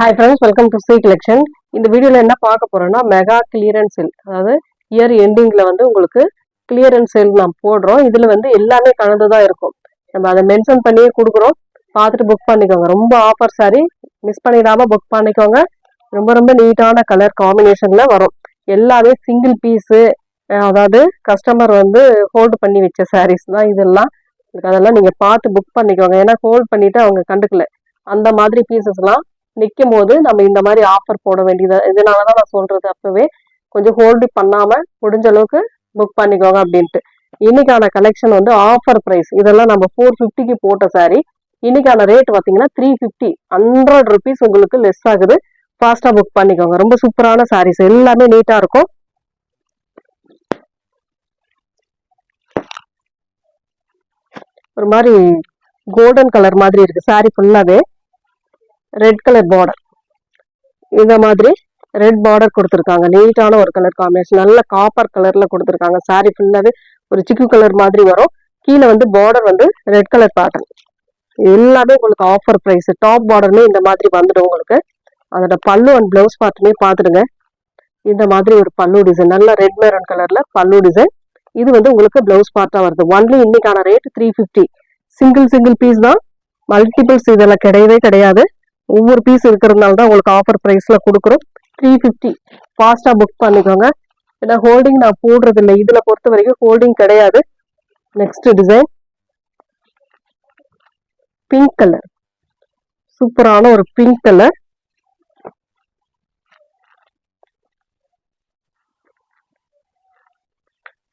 Hi friends, welcome to Sri collection. இந்த வீடியோவில் என்ன பார்க்க போகிறோன்னா மெகா கிளியரன்ஸ் சேல். அதாவது இயர் எண்டிங்கில் வந்து உங்களுக்கு கிளியரன்ஸ் சேல் நாம் போடுறோம். இதில் வந்து எல்லாமே கலந்து தான் இருக்கும். நம்ம அதை மென்ஷன் பண்ணியே கொடுக்குறோம். பார்த்துட்டு புக் பண்ணிக்கோங்க. ரொம்ப ஆஃபர் சாரி மிஸ் பண்ணிடாமல் புக் பண்ணிக்கோங்க. ரொம்ப ரொம்ப நீட்டான கலர் காம்பினேஷனில் வரும். எல்லாமே சிங்கிள் பீஸு, அதாவது கஸ்டமர் வந்து ஹோல்டு பண்ணி வச்ச சாரீஸ் தான் இதெல்லாம். அதெல்லாம் நீங்கள் பார்த்து புக் பண்ணிக்கோங்க. ஏன்னா ஹோல்ட் பண்ணிவிட்டு அவங்க கண்டுக்கல. அந்த மாதிரி பீசஸ்லாம் நிற்கும் போது நம்ம இந்த மாதிரி ஆஃபர் போட வேண்டியது. இதனால தான் நான் சொல்றது, அப்பவே கொஞ்சம் ஹோல்டு பண்ணாம முடிஞ்ச அளவுக்கு புக் பண்ணிக்கோங்க அப்படின்ட்டு. இன்னைக்கான கலெக்ஷன் வந்து ஆஃபர் ப்ரைஸ். இதெல்லாம் நம்ம 450க்கு போட்ட சாரி. இன்னைக்கான ரேட் பார்த்தீங்கன்னா 350, 100 rupees உங்களுக்கு லெஸ் ஆகுது. ஃபாஸ்டா புக் பண்ணிக்கோங்க. ரொம்ப சூப்பரான சாரீஸ், எல்லாமே நீட்டா இருக்கும். ஒரு மாதிரி கோல்டன் கலர் மாதிரி இருக்கு சாரி ஃபுல்லாவே. ரெட் கலர் பார்டர், இந்த மாதிரி ரெட் பார்டர் கொடுத்துருக்காங்க. நீட்டான ஒரு கலர் காம்பினேஷன், நல்ல காப்பர் கலர்ல கொடுத்துருக்காங்க. சாரி ஃபுல்லாவே ஒரு சிக்கு கலர் மாதிரி வரும். கீழே வந்து பார்டர் வந்து ரெட் கலர் பேட்டர்ன். எல்லாமே உங்களுக்கு ஆஃபர் ப்ரைஸ். டாப் பார்டருமே இந்த மாதிரி வந்துடும் உங்களுக்கு. அதோட பல்லு அண்ட் பிளவுஸ் பார்ட்டுமே பார்த்துடுங்க. இந்த மாதிரி ஒரு பல்லு டிசைன், நல்ல ரெட் மெரூன் கலர்ல பல்லு டிசைன். இது வந்து உங்களுக்கு பிளவுஸ் பார்ட்டா வருது. ஒன்லி இன்னைக்கான ரேட் 350. சிங்கிள் பீஸ் தான், மல்டிபிள்ஸ் இதெல்லாம் கிடையவே கிடையாது. ஒவ்வொரு பீஸ் இருக்கிறதுனால தான் உங்களுக்கு ஆஃபர் ப்ரைஸ்ல கொடுக்குறோம். 350. ஃபாஸ்டா புக் பண்ணிக்கோங்க. ஏன்னா ஹோல்டிங் நான் போடுறது இல்லை. இதுல பொறுத்த வரைக்கும் ஹோல்டிங் கிடையாது. நெக்ஸ்ட் டிசைன் பிங்க் கலர், சூப்பரான ஒரு பிங்க் கலர்.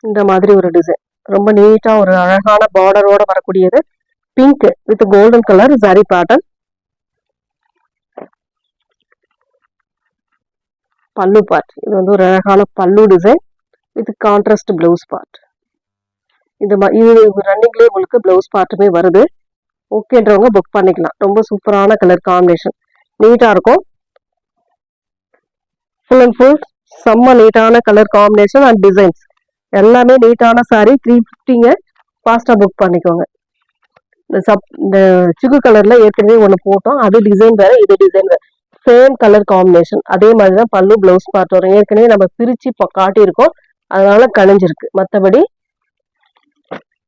இந்த மாதிரி ஒரு டிசைன், ரொம்ப நீட்டா ஒரு அழகான பார்டரோட வரக்கூடியது. Pink with golden colour sorry pattern. பல்லு பார்ட், இது வந்து ஒரு அழகான பல்லு design with contrast blouse part. இது ரன்னிங்லேயே உங்களுக்கு பிளவுஸ் பார்ட்டுமே வருது. ஓகேன்றவங்க புக் பண்ணிக்கலாம். ரொம்ப சூப்பரான கலர் காம்பினேஷன், நீட்டா இருக்கும். ஃபுல் அண்ட் ஃபுல் செம்ம நீட்டான கலர் காம்பினேஷன் அண்ட் டிசைன்ஸ் எல்லாமே நீட்டான சாரி. 350ங்க. ஃபாஸ்டா புக் பண்ணிக்கோங்க. இந்த சிக்கு கலர்ல ஏற்கனவே ஒன்று போட்டோம், அது டிசைன் வேற, இது டிசைன் வேற. Same colour combination. அதே மாதிரிதான் பல்லு பிளவுஸ் பார்ட் வரும். ஏற்கனவே நம்ம பிரிச்சு காட்டியிருக்கோம், அதனால கணிஞ்சிருக்கு. மற்றபடி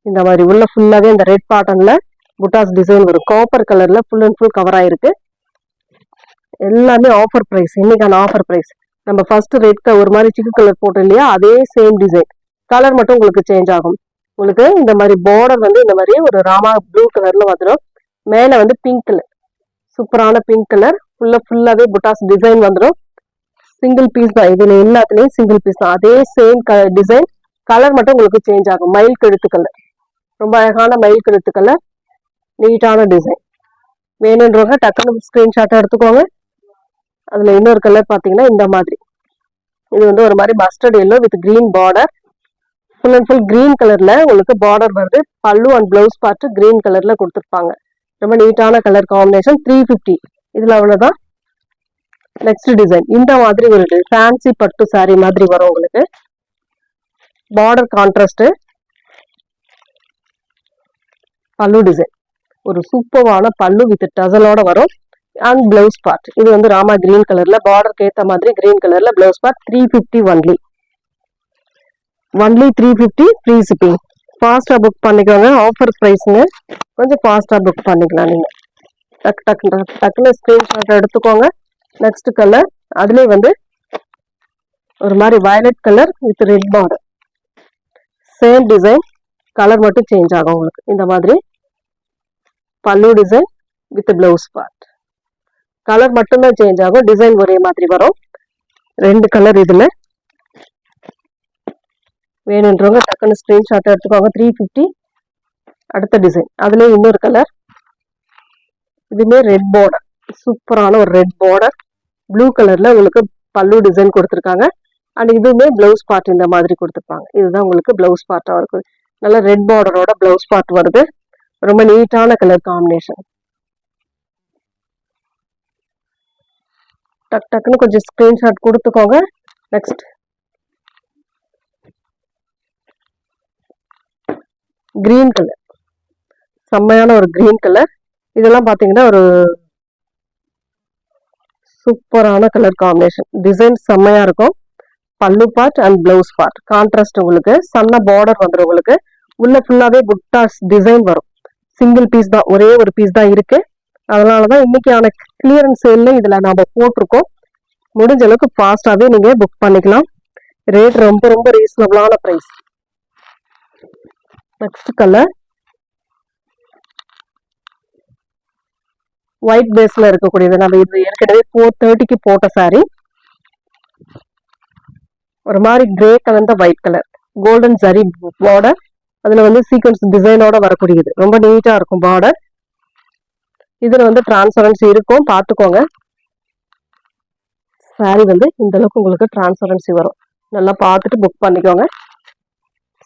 இந்த மாதிரி உள்ள ஃபுல்லாவே இந்த ரெட் பேட்டர்ன்ல புட்டாஸ் டிசைன் வரும். காப்பர் கலர்ல ஃபுல் அண்ட் ஃபுல் கவர் ஆயிருக்கு. எல்லாமே ஆஃபர் பிரைஸ். இன்னைக்கான ஆஃபர் பிரைஸ். நம்ம ஃபர்ஸ்ட் ரெட் ஒரு மாதிரி சிக்கு கலர் போட்டோம் இல்லையா, அதே சேம் டிசைன். கலர் மட்டும் உங்களுக்கு சேஞ்ச் ஆகும். உங்களுக்கு இந்த மாதிரி பார்டர் வந்து இந்த மாதிரி ஒரு ராமா ப்ளூ கலர்ல வந்துடும். மேல வந்து பிங்க் கலர், சூப்பரான பிங்க் கலர். ஃபுல்லாவே புட்டாஸ் டிசைன் வந்துடும். சிங்கிள் பீஸ் தான், இதுல எல்லாத்துலயும் சிங்கிள் பீஸ் தான். அதே சேம் டிசைன், கலர் மட்டும் உங்களுக்கு சேஞ்ச் ஆகும். மயில் கழுத்து கலர், ரொம்ப அழகான மயில் கழுத்து கலர், நீட்டான டிசைன். வேணுன்றவங்க டக்குனு ஸ்கிரீன்ஷாட் எடுத்துக்கோங்க. அதுல இன்னொரு கலர் பாத்தீங்கன்னா இந்த மாதிரி, இது வந்து ஒரு மாதிரி mustard yellow with green border. Full and full green கலர்ல உங்களுக்கு பார்டர் வருது. பல்லு அண்ட் பிளவுஸ் பார்ட் கிரீன் கலர்ல கொடுத்துருப்பாங்க. ரொம்ப நீட்டான கலர் காம்பினேஷன். 350. இதுல அவ்வளவுதான். நெக்ஸ்ட் டிசைன் இந்த மாதிரி ஒரு ஃபேன்சி பட்டு சாரி மாதிரி வரும் உங்களுக்கு. பார்டர் கான்ட்ராஸ்ட், பல்லு டிசைன், ஒரு சூப்பரான பல்லு வித் டசலோட வரும். அண்ட் பிளவுஸ் பார்ட் இது வந்து ராமா கிரீன் கலர்ல, பார்டருக்கு ஏத்த மாதிரி கிரீன் கலர்ல blouse part. 350 only 350. Free shipping. ஃபாஸ்டா புக் பண்ணிக்கோங்க. ஆஃபர் ப்ரைஸுங்க, கொஞ்சம் ஃபாஸ்டா புக் பண்ணிக்கலாம். நீங்க டக்குன்னு ஸ்கிரீன்ஷாட் எடுத்துக்கோங்க. நெக்ஸ்ட் கலர், அதுலேயே வந்து ஒரு மாதிரி violet colour with red border. Same design, colour மட்டும் சேஞ்ச் ஆகும் உங்களுக்கு. இந்த மாதிரி பல்லு design with blouse part. Colour மட்டும்தான் சேஞ்ச் ஆகும், டிசைன் ஒரே மாதிரி வரும். ரெண்டு கலர் இதுல. வேணுன்றவங்க டக்குன்னு ஸ்கிரீன்ஷாட் எடுத்துக்கோங்க. 350. அடுத்த டிசைன், அதுலேயே இன்னொரு கலர். இதுமே ரெட் பார்டர், சூப்பரான ஒரு ரெட் பார்டர். ப்ளூ கலர்ல உங்களுக்கு பல்லு டிசைன் கொடுத்துருக்காங்க. அண்ட் இதுவுமே பிளவுஸ் பார்ட் இந்த மாதிரி கொடுத்துருப்பாங்க. இதுதான் உங்களுக்கு பிளவுஸ் பார்ட்டா இருக்கும். நல்ல ரெட் பார்டரோட பிளவுஸ் பார்ட் வருது. ரொம்ப நீட்டான கலர் காம்பினேஷன். டக்குன்னு கொஞ்சம் ஸ்கிரீன்ஷாட் கொடுத்துக்கோங்க. நெக்ஸ்ட் கிரீன் கலர், செம்மையான ஒரு கிரீன் கலர். இதெல்லாம் பாத்தீங்கன்னா ஒரு சூப்பரான கலர் காம்பினேஷன், டிசைன் செம்மையா இருக்கும். பல்லு part and blouse part contrast, உங்களுக்கு சன்ன பார்டர் வந்துடும். உங்களுக்கு உள்ள ஃபுல்லாவே புட்டாஸ் டிசைன் வரும். சிங்கிள் பீஸ் தான், ஒரே ஒரு பீஸ் தான் இருக்கு. அதனாலதான் இன்னைக்கான கிளியரன்ஸ் சேல்ல இதுல நாம போட்டிருக்கோம். முடிஞ்ச அளவுக்கு ஃபாஸ்டாவே நீங்க புக் பண்ணிக்கலாம். ரேட் ரொம்ப ரொம்ப ரீசனபிளான பிரைஸ். நெக்ஸ்ட் கலர் ஒயிட் பேஸ்ல இருக்கக்கூடியது. நம்ம இது ஏற்கனவே 430க்கு போட்ட சாரி. ஒரு மாதிரி கிரே கலர்ந்த white colour, golden zari border, அதுல வந்து சீக்வன்ஸ் டிசைனோட வரக்கூடியது. ரொம்ப நீட்டா இருக்கும் பார்டர். இதுல வந்து டிரான்ஸ்பரன்சி இருக்கும், பாத்துக்கோங்க. சாரி வந்து இந்த அளவுக்கு உங்களுக்கு டிரான்ஸ்பரன்சி வரும். நல்லா பார்த்துட்டு புக் பண்ணிக்கோங்க.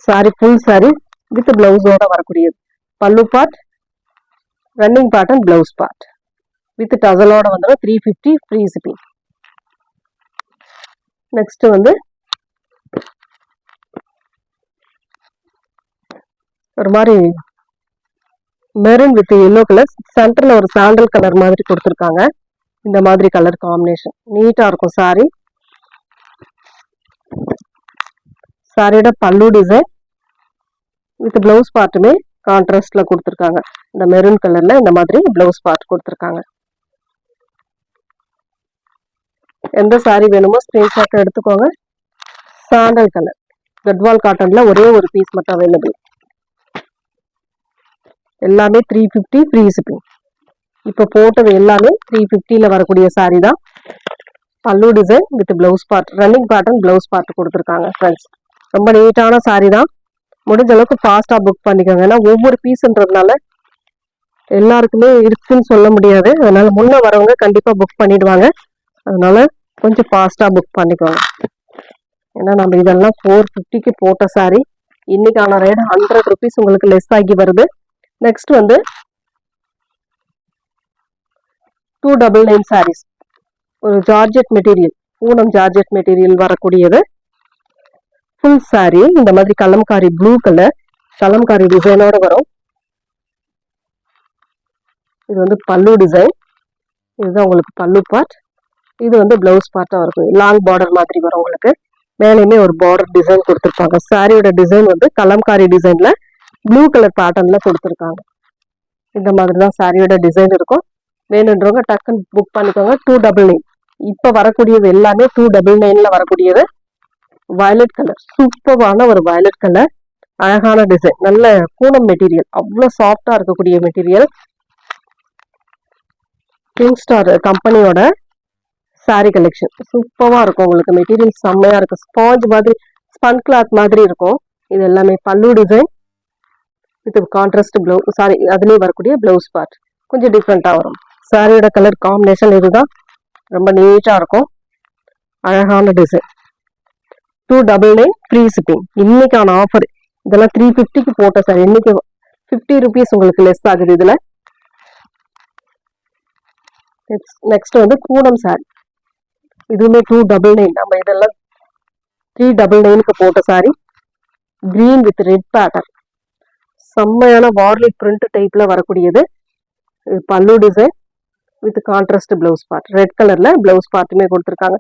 சாரி ஃபுல் சாரி வித் பிளவுஸோட வரக்கூடியது. Pallu part, running part and blouse part with டசலோட வந்துடும். 350 ஃப்ரீ ஷிப்பிங். நெக்ஸ்ட் வந்து ஒரு மாதிரி மெரூன் வித் எல்லோ கலர், சென்டர்ல ஒரு சாண்டல் கலர் மாதிரி கொடுத்துருக்காங்க. இந்த மாதிரி கலர் காம்பினேஷன் நீட்டா இருக்கும் சாரி. சாரியோட பல்லு டிசைன் வித் பிளவுஸ் பார்ட்டுமே கான்ட்ராஸ்ட்ல கொடுத்துருக்காங்க. இந்த மெரூன் கலர்ல இந்த மாதிரி பிளவுஸ் பார்ட் கொடுத்துருக்காங்க. எந்த சாரி வேணுமோ ஸ்கிரீன்ஷாட் எடுத்துக்கோங்க. சாண்டல் கலர், கட்வால் காட்டன்ல ஒரே ஒரு பீஸ் மட்டும் அவைலபிள். எல்லாமே 350 ஃப்ரீ ஷிப்பிங். இப்போ போட்டது எல்லாமே 350ல வரக்கூடிய சாரி தான். பல்லு design with blouse part, running part and blouse part கொடுத்துருக்காங்க ஃப்ரெண்ட்ஸ். ரொம்ப நீட்டான சாரி தான். முடிஞ்ச அளவுக்கு ஃபாஸ்டா புக் பண்ணிக்கோங்க. ஏன்னா ஒவ்வொரு பீஸ்ன்றதுனால எல்லாருக்குமே இருக்குன்னு சொல்ல முடியாது. அதனால முன்ன வரவங்க கண்டிப்பா புக் பண்ணிடுவாங்க. அதனால கொஞ்சம் ஃபாஸ்டா புக் பண்ணிக்கோங்க. ஏன்னா நம்ம இதெல்லாம் 450க்கு போட்ட சாரி. இன்னைக்கான ரேட் 100 ருபீஸ் உங்களுக்கு லெஸ் ஆகி வருது. நெக்ஸ்ட் வந்து 299 சாரீஸ். ஒரு georgette material, Poonam georgette material வரக்கூடியது. ஃபுல் சாரி இந்த மாதிரி கலம்காரி ப்ளூ கலர், கலம்காரி டிசைனோட வரும். இது வந்து பல்லு டிசைன். இதுதான் உங்களுக்கு பல்லு பார்ட். இது வந்து பிளவுஸ் பார்ட்டா இருக்கும். லாங் பார்டர் மாதிரி வரும் உங்களுக்கு. மேலேயுமே ஒரு பார்டர் டிசைன் கொடுத்துருப்பாங்க. சாரியோட டிசைன் வந்து கலம்காரி டிசைன்ல ப்ளூ கலர் பேட்டர்ன்ல கொடுத்துருக்காங்க. இந்த மாதிரி தான் சாரியோட டிசைன் இருக்கும். வேணுன்றவங்க டக்குன்னு புக் பண்ணிக்கோங்க. 299. இப்ப வரக்கூடியது எல்லாமே 299ல வரக்கூடியது. வயலட் கலர், சூப்பரான ஒரு வயலட் கலர், அழகான டிசைன், நல்ல பூனம் மெட்டீரியல், அவ்வளவு சாஃப்டா இருக்கக்கூடிய மெட்டீரியல். கிங் ஸ்டார் கம்பெனியோட சாரி கலெக்ஷன் சூப்பரா இருக்கும். உங்களுக்கு மெட்டீரியல் செம்மையா இருக்கும். ஸ்பாஞ்ச் மாதிரி, ஸ்பன் கிளாத் மாதிரி இருக்கும். இது எல்லாமே பல்லு design with contrast blouse. Sorry அதுலயே வரக்கூடிய பிளவுஸ் பார்ட் கொஞ்சம் டிஃப்ரெண்டா வரும். சாரியோட கலர் காம்பினேஷன் இதுதான். ரொம்ப நீட்டா இருக்கும், அழகான டிசைன். 299 free shipping. இன்னைக்கான ஆஃபர். இதெல்லாம் 350க்கு போட்ட சாரி. இன்னைக்கு 50 ருபீஸ் உங்களுக்கு லெஸ் ஆகுது இதுல. நெக்ஸ்ட் வந்து பூனம் சாரி. இதுவுமே 299. நம்ம இதெல்லாம் 399க்கு போட்ட sorry. Green with red pattern, செம்மையான வார்லி பிரிண்ட் டைப்ல வரக்கூடியது. பல்லு design with contrast blouse part. Red கலர்ல பிளவுஸ் பார்ட்டுமே கொடுத்துருக்காங்க.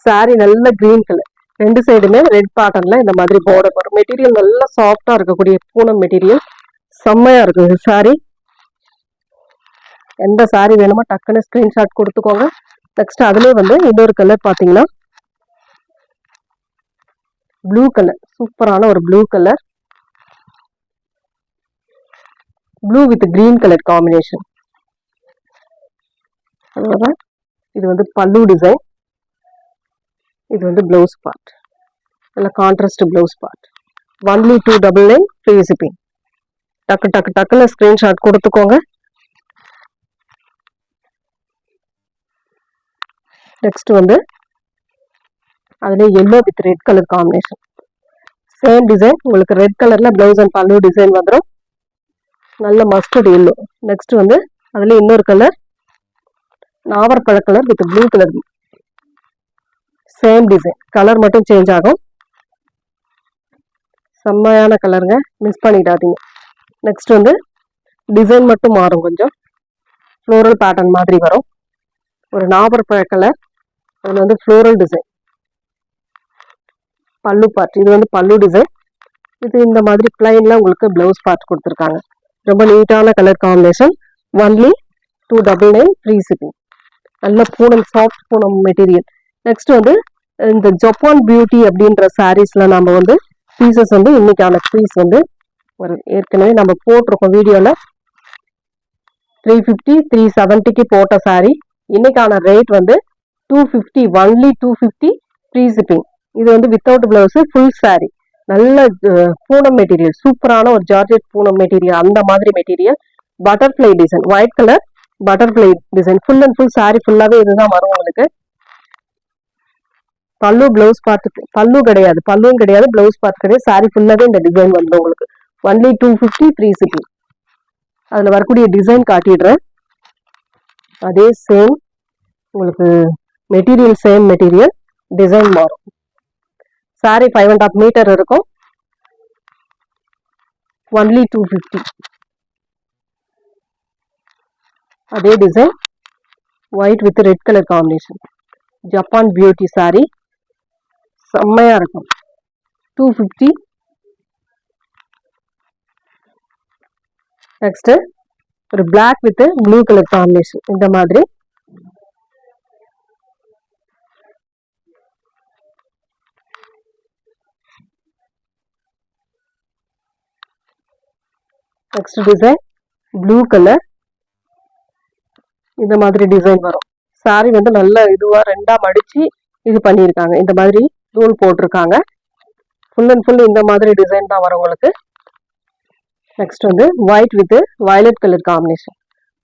சாரி நல்ல கிரீன் கலர், ரெண்டு சைடுமே ரெட் பேட்டர்ன்ல இந்த மாதிரி பார்டர் வரும். மெட்டீரியல் நல்லா சாஃப்டா இருக்கக்கூடிய பூனம் மெட்டீரியல், செம்மையா இருக்கு சாரி. எந்த சாரி வேணுமோ டக்குன்னு ஸ்கிரீன்ஷாட் கொடுத்துக்கோங்க. நெக்ஸ்ட் அதுலயே வந்து இன்னொரு கலர் பாத்தீங்கன்னா ப்ளூ கலர், சூப்பரான ஒரு blue colour, blue with green colour combination. இது வந்து பல்லு டிசைன், இது வந்து பிளவுஸ் பார்ட், நல்ல contrast blouse part. Only 299 free shipping. டக்கு டக்கு டக்குன்னு ஸ்கிரீன்ஷாட் கொடுத்துக்கோங்க. நெக்ஸ்ட் வந்து அதுல yellow with red colour combination. Same design உங்களுக்கு ரெட் கலர்ல பிளவுஸ் அண்ட் பல்லு டிசைன் வந்துடும். நல்ல மஸ்டர்ட் எல்லோ. நெக்ஸ்ட் வந்து அதுல இன்னொரு கலர் நாவற்பழ colour with blue colour. Same design, colour மட்டும் சேஞ்ச் ஆகும். செம்மையான கலருங்க, மிஸ் பண்ணிடாதீங்க. நெக்ஸ்ட் வந்து டிசைன் மட்டும் மாறும், கொஞ்சம் ஃப்ளோரல் பேட்டர்ன் மாதிரி வரும். ஒரு நாவற்பழ கலர் அதில் வந்து ஃப்ளோரல் டிசைன். பல்லு பார்ட் இது வந்து பல்லு டிசைன். இது இந்த மாதிரி பிளைன்ல உங்களுக்கு பிளவுஸ் பார்ட் கொடுத்துருக்காங்க. ரொம்ப நீட்டான colour combination. Only 299 free shipping. நல்ல Poonam, soft Poonam material. Next வந்து இந்த ஜப்பான் பியூட்டி அப்படின்ற சாரீஸ்ல நம்ம வந்து பீசஸ் வந்து இன்னைக்கான பீஸ் வந்து ஒரு ஏற்கனவே நம்ம போட்டிருக்கோம் வீடியோல. 350 370க்கு போட்ட சாரீ இன்னைக்கான ரேட் வந்து 250, ஒன்லி 250 ஃப்ரீ ஷிப்பிங். இது வந்து வித்தவுட் பிளவுஸ் ஃபுல் சாரீ. நல்ல பூனம் மெட்டீரியல், சூப்பரான ஒரு ஜார்ஜெட் பூனம் மெட்டீரியல். அந்த மாதிரி material butterfly design, white colour butterfly design. Full and full sari ஃபுல்லாவே இதுதான் வரும் உங்களுக்கு. பல்லு பிளவுஸ் பார்த்து பல்லு கிடையாது, பல்லுவும் கிடையாது, பிளவுஸ் பார்த்து கிடையாது. சாரீ ஃபுல்லாவே இந்த டிசைன் வந்து உங்களுக்கு ஒன்லி 250 ஃப்ரீ ஷிப்பிங். அதுல வரக்கூடிய டிசைன் காட்டிடுறேன். அதே சேம் உங்களுக்கு மெட்டீரியல், சேம் மெட்டீரியல், டிசைன் மாறும். சாரீ 5.5 மீட்டர் இருக்கும். ஒன்லி 250. அதே design white with red colour combination. Japan beauty sari செம்மையா இருக்கும். 250. நெக்ஸ்ட் ஒரு black with blue colour combination. இந்த மாதிரி நெக்ஸ்ட் டிசைன் ப்ளூ கலர். இந்த மாதிரி டிசைன் வரும். சாரி வந்து நல்ல இதுவா ரெண்டா மடிச்சு இது பண்ணியிருக்காங்க. இந்த மாதிரி நூல் போட்டிருக்காங்க. ஃபுல் அண்ட் ஃபுல் இந்த மாதிரி டிசைன் தான் வரும் உங்களுக்கு. நெக்ஸ்ட் வந்து white with violet colour combination.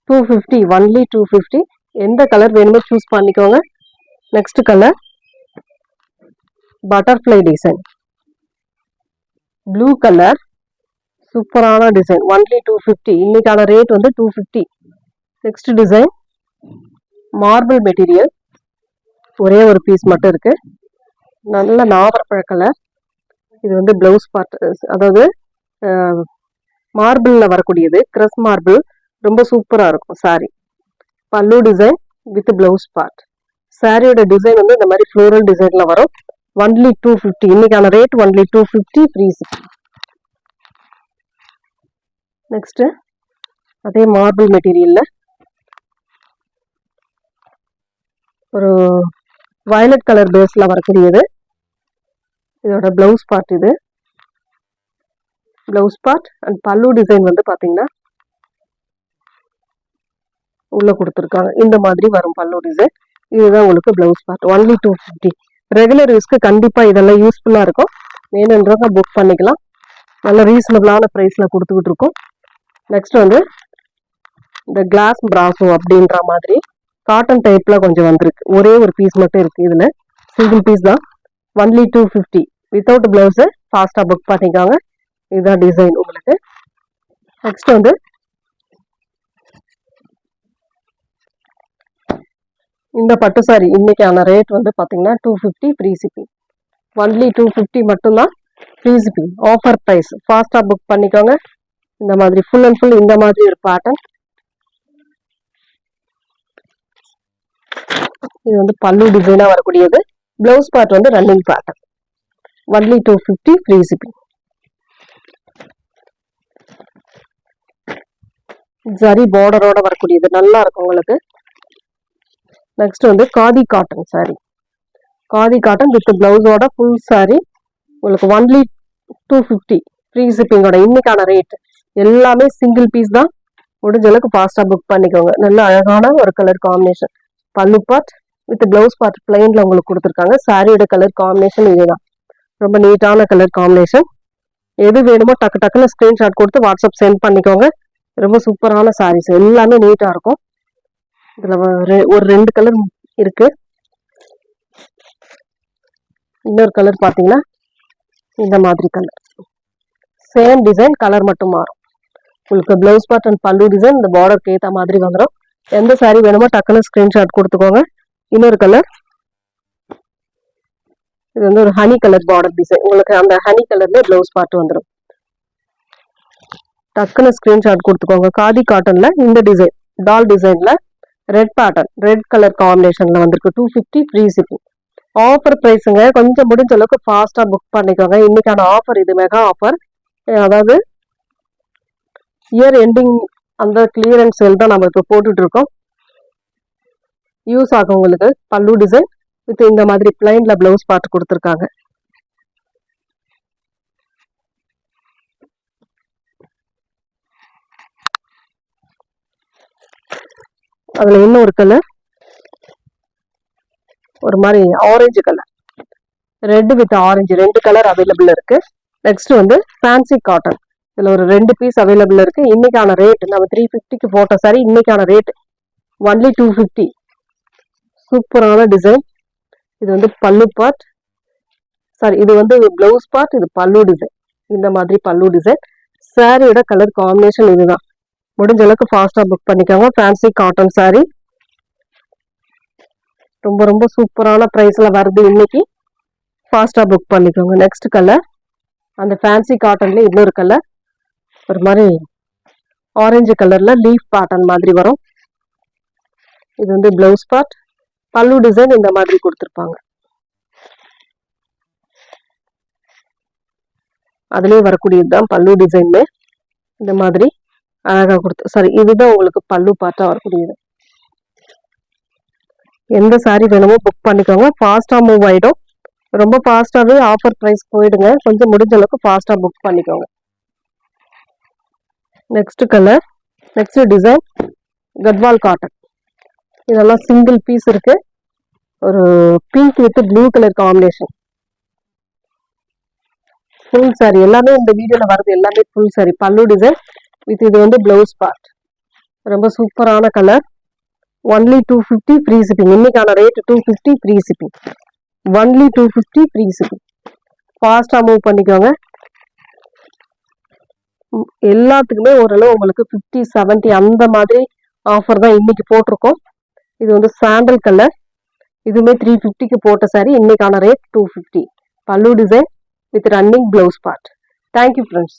250, only 250. எந்த கலர் வேணுமோ சூஸ் பண்ணிக்கோங்க. Next colour butterfly design, blue colour, சூப்பரான டிசைன். ஒன்லி 250. இன்னைக்கான ரேட் வந்து 250. Next design marble material. ஒரே ஒரு பீஸ் மட்டும் இருக்கு. நல்ல நாவற்பழ கலர். இது வந்து பிளவுஸ் பார்ட், அதாவது மார்பிள்ல வரக்கூடியது, கிரஸ் மார்பிள். ரொம்ப சூப்பரா இருக்கும் sorry. Pallu design with blouse part. சாரியோட டிசைன் வந்து இந்த மாதிரி ஃப்ளோரல் டிசைன்ல வரும். ஒன்லி 250. இன்னைக்கான rate only 250 free shipping. Next அதே மார்பிள் மெட்டீரியல்ல ஒரு வயலட் கலர் பேஸ்ல வரக்கூடியது. இதோட பிளவுஸ் பார்ட் இது. Blouse part and pallu design வந்து பாத்தீங்கன்னா உள்ள கொடுத்துருக்காங்க. இந்த மாதிரி வரும் பல்லு டிசைன். இதுதான் உங்களுக்கு பிளவுஸ் பார்ட். ஒன்லி 250. ரெகுலர் யூஸ்க்கு கண்டிப்பா இதெல்லாம் யூஸ்ஃபுல்லா இருக்கும். வேணுன்றவங்க புக் பண்ணிக்கலாம். நல்ல ரீசனபிளான பிரைஸ்ல கொடுத்துக்கிட்டு இருக்கோம். நெக்ஸ்ட் வந்து இந்த கிளாஸ் பிராசோ அப்படின்ற மாதிரி காட்டன் டைப்ல கொஞ்சம் வந்திருக்கு. ஒரே ஒரு பீஸ் மட்டும் இருக்கு. இதுல சிங்கிள் பீஸ் தான். ஒன்லி 250. வித்தவுட் பிளவுஸ் ஃபாஸ்டா புக் பண்ணிக்கோங்க. இதுதான் டிசைன் உங்களுக்கு. நெக்ஸ்ட் வந்து இந்த பட்டு சாரி இன்னைக்கான ரேட் வந்து பாத்தீங்கன்னா 250 ஃப்ரீ ஷிப்பிங். ஒன்லி 250 மட்டும்தான் ஃப்ரீ ஷிப்பிங். Offer price. ஃபாஸ்டா புக் பண்ணிக்கோங்க. இந்த மாதிரி ஃபுல் அண்ட் ஃபுல் இந்த மாதிரி ஒரு பேட்டர்ன். இது வந்து பல்லு டிசைனா வரக்கூடியது. பிளவுஸ் பார்ட் வந்து running pattern. Only 250 free shipping. Zari பார்டரோட வரக்கூடியது நல்லா இருக்கும் உங்களுக்கு. நெக்ஸ்ட் வந்து khadi cotton sari. Khadi cotton with பிளவுஸோட ஃபுல் சாரி உங்களுக்கு ஒன்லி 250 ஃப்ரீ ஷிப்பிங்கோட. இன்னைக்கான ரேட் எல்லாமே சிங்கிள் பீஸ் தான். முடிஞ்ச அளவுக்கு ஃபாஸ்டா புக் பண்ணிக்கோங்க. நல்ல அழகான ஒரு கலர் காம்பினேஷன். பல்லு பார்ட் வித் பிளவுஸ் பார்ட் பிளைன்ல உங்களுக்கு கொடுத்துருக்காங்க. சாரியோட கலர் காம்பினேஷன் இதுதான். ரொம்ப நீட்டான கலர் காம்பினேஷன். எது வேணுமோ டக்கு டக்குன்னு ஸ்கிரீன்ஷாட் கொடுத்து வாட்ஸ்அப் சென்ட் பண்ணிக்கோங்க. ரொம்ப சூப்பரான சாரீஸ். எல்லாமே நீட்டா இருக்கும். இதுல ஒரு 2 கலர் இருக்கு. இன்னொரு கலர் பாத்தீங்கன்னா இந்த மாதிரி கலர். சேம் டிசைன், கலர் மட்டும் மாறும். உங்களுக்கு blouse part and pallu design இந்த பார்டருக்கு ஏற்ற மாதிரி வந்துடும். எந்த சாரி வேணுமோ டக்குன்னு ஸ்கிரீன்ஷாட் கொடுத்துக்கோங்க. இன்னொரு கலர் இது வந்து ஒரு ஹனி கலர் பார்டர் டிசைன். உங்களுக்கு அந்த ஹனி கலர்ல பிளவுஸ் பார்ட் வந்துடும். டக்குன்னு ஸ்கிரீன்ஷாட் கொடுத்துக்கோங்க. காதி காட்டன்ல இந்த டிசைன் டால் டிசைன்ல ரெட் பேட்டர்ன், ரெட் கலர் காம்பினேஷன்ல வந்திருக்கு. 250 ஃப்ரீ ஷிப்பிங். ஆஃபர் பிரைஸுங்க. கொஞ்சம் முடிஞ்ச அளவுக்கு ஃபாஸ்டா புக் பண்ணிக்கோங்க. இன்னைக்கான ஆஃபர் இது மெகா ஆஃபர். அதாவது இயர் எண்டிங் அந்த கிளியரன்ஸ் சேல் தான் நம்ம இப்போ போட்டுட்டு இருக்கோம். யூஸ் ஆகும் உங்களுக்கு. பல்லு டிசைன் வித் இந்த மாதிரி பிளைன்ல பிளவுஸ் பார்ட் கொடுத்துருக்காங்க. அதுல இன்னொரு கலர் ஒரு மாதிரி orange colour, red with orange 2 colour available இருக்கு. நெக்ஸ்ட் வந்து ஃபேன்சி காட்டன். இதுல ஒரு 2 பீஸ் அவைலபிள் இருக்கு. இன்னைக்கான ரேட் நம்ம 350க்கு போட்ட சாரி இன்னைக்கான ரேட் ஒன்லி 250. சூப்பரான டிசைன். இது வந்து பல்லு பார்ட், சாரி இது வந்து பிளவுஸ் பார்ட், இது பல்லு டிசைன். இந்த மாதிரி பல்லு டிசைன். சாரியோட கலர் காம்பினேஷன் இதுதான். முடிஞ்ச அளவுக்கு ஃபாஸ்டா புக் பண்ணிக்கோங்க. ஃபேன்சி காட்டன் சாரி ரொம்ப ரொம்ப சூப்பரான பிரைஸ்ல வருது இன்னைக்கு. ஃபாஸ்டா புக் பண்ணிக்கோங்க. நெக்ஸ்ட் கலர் அந்த ஃபேன்சி காட்டன்ல இன்னொரு கலர் ஒரு மாதிரி ஆரஞ்சு கலர்ல லீஃப் பேட்டர்ன் மாதிரி வரும். இது வந்து பிளவுஸ் பார்ட், பல்லு டிசைன் இந்த மாதிரி கொடுத்துருப்பாங்க. அதுலயே வரக்கூடியதுதான் பல்லு டிசைன்ல இந்த மாதிரி அழகா கொடுத்து, சாரி இதுதான் உங்களுக்கு பல்லு பார்ட்டா வரக்கூடியது. எந்த சாரி வேணுமோ புக் பண்ணிக்கோங்க. ஃபாஸ்டா மூவ் ஆயிடும். ரொம்ப ஃபாஸ்டாவே ஆஃபர் பிரைஸ் போயிடுங்க. கொஞ்சம் முடிஞ்ச அளவுக்கு ஃபாஸ்டா புக் பண்ணிக்கோங்க. Next colour, next design Gadwal cotton. இதெல்லாம் சிங்கிள் பீஸ் இருக்கு. ஒரு pink with blue colour combination. Full sari எல்லாமே இந்த வீடியோல வருது எல்லாமே full sari. Pallu design with இது வந்து பிளவுஸ் பார்ட். ரொம்ப சூப்பரான கலர். Only 250 free shipping. இன்னைக்கான rate 250 free shipping. Only 250 free shipping. ஃபாஸ்டா மூவ் பண்ணிக்கோங்க. எல்லாத்துக்குமே ஓரளவு உங்களுக்கு 50 70 அந்த மாதிரி ஆஃபர் தான் இன்னைக்கு போட்டிருக்கோம். இது வந்து சாண்டல் கலர். இதுவுமே 350க்கு போட்ட சாரி இன்னைக்கான ரேட் 250. பல்லு design with running blouse part. Thank you friends.